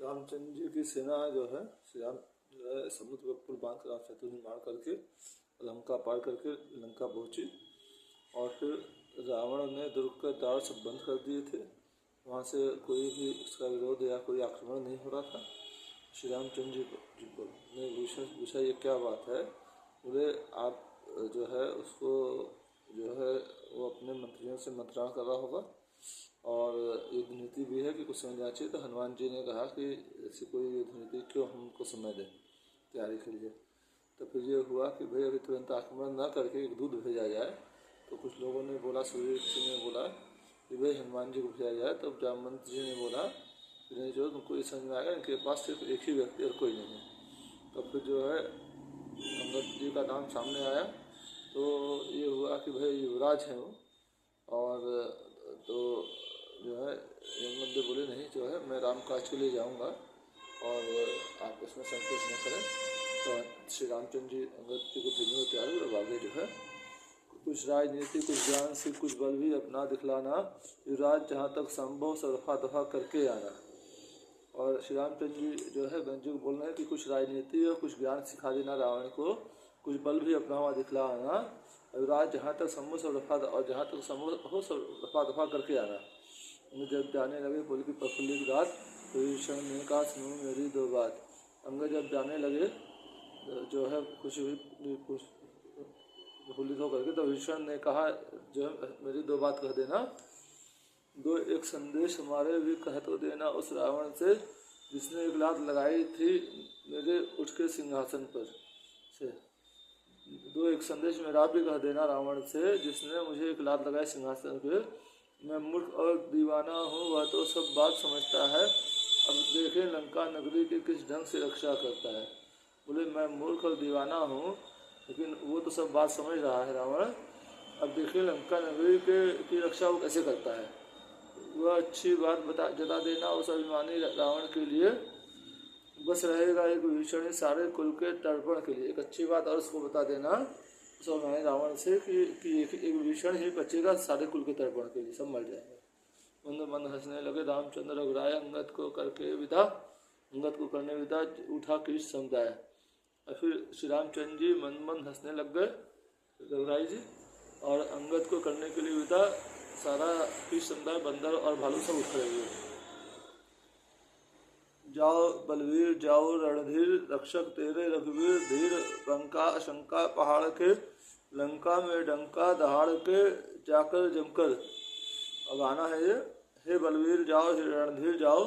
रामचंद्र जी की सेना जो है, श्री राम जो है समुद्र पर पुल बांध कर सेतु निर्माण करके लंका पार करके लंका पहुंची। और फिर रावण ने दुर्ग का द्वार सब बंद कर दिए थे, वहाँ से कोई भी उसका विरोध या कोई आक्रमण नहीं हो रहा था। श्री रामचंद्र जी को ने पूछा ये क्या बात है। बोले आप जो है उसको जो है वो अपने मंत्रियों से मंत्रणा कर रहा होगा और युद्ध नीति भी है कि कुछ समझना चाहिए। तो हनुमान जी ने कहा कि ऐसी कोई युद्ध नीति क्यों हमको समय दें तैयारी के लिए। तो फिर ये हुआ कि भाई अभी तुरंत आक्रमण न करके एक दूध भेजा जाए। तो कुछ लोगों ने बोला, सूर्य सिंह ने बोला कि भाई हनुमान जी को भेजा जाए। तब जामवंत जी ने बोला कि नहीं, जो तुमको ये समझ में आएगा इनके पास सिर्फ एक ही व्यक्ति और कोई नहीं है। तो फिर जो है अंगद जी का नाम सामने आया। तो ये हुआ कि भाई युवराज हैं वो, और तो जो है यमदूत बोले नहीं, जो है मैं राम काज के लिए जाऊँगा और आप इसमें संकोच न करें। तो श्री रामचंद्र जी अंगद जी को भेजने को तैयार हुए। आगे जो है कुछ राजनीति, कुछ ज्ञान से, कुछ बल भी अपना दिखलाना, युवराज जहाँ तक संभव सब रफा दफा करके आना। और श्री रामचंद्र जी जो है गंज को बोल रहे हैं कि कुछ राजनीति और कुछ ज्ञान सिखा देना रावण को, कुछ बल भी अपना हुआ दिखलाना, युवराज जहाँ तक संभव सब रफा और जहाँ तक संभव हो सब रफा दफा करके आना। जब जाने लगे बोले कि प्रफुल्लित रात, विभीषण ने कहा सुनो मेरी दो बात। अंगद जब जाने लगे जो है खुशी हुई प्रफुल्लित होकर के, तो विभीषण ने कहा जो मेरी दो बात कह देना। दो एक संदेश हमारे भी कह तो देना उस रावण से जिसने एक लात लगाई थी मेरे उठ के सिंहासन पर से। दो एक संदेश मेरा भी कह देना रावण से जिसने मुझे एक लात लगाई सिंहासन पे। मैं मूर्ख और दीवाना हूँ, वह तो सब बात समझता है। अब देखें लंका नगरी की किस ढंग से रक्षा करता है। बोले मैं मूर्ख और दीवाना हूँ, लेकिन वो तो सब बात समझ रहा है रावण। अब देखिए लंका नगरी की रक्षा वो कैसे करता है। वह अच्छी बात जता देना उस अभिमानी रावण के लिए, बस रहेगा एक विभीषण सारे कुल के तर्पण के लिए। एक अच्छी बात और उसको बता देना उस अभिमानी रावण से कि एक विभीषण ही बचेगा सारे कुल के तर्पण के लिए, सब मर जाएंगे। मंद मंद हंसने लगे रामचंद्र रघुराय, अंगद को करके विदा, अंगद को करने विदा उठा कृष्ण समुदाय। और फिर श्री रामचंद्र जी मंद मंद हंसने लग गए रघुराय जी, और अंगद को करने के लिए विदा सारा कृष्ण समुदाय बंदर और भालू सब उठ खड़े हुए। जाओ बलवीर जाओ रणधीर, रक्षक तेरे रघुवीर धीर, बंका शंका पहाड़ के, लंका में डंका दहाड़ के, जाकर जमकर। अब आना है ये, हे बलवीर जाओ हे रणधीर जाओ,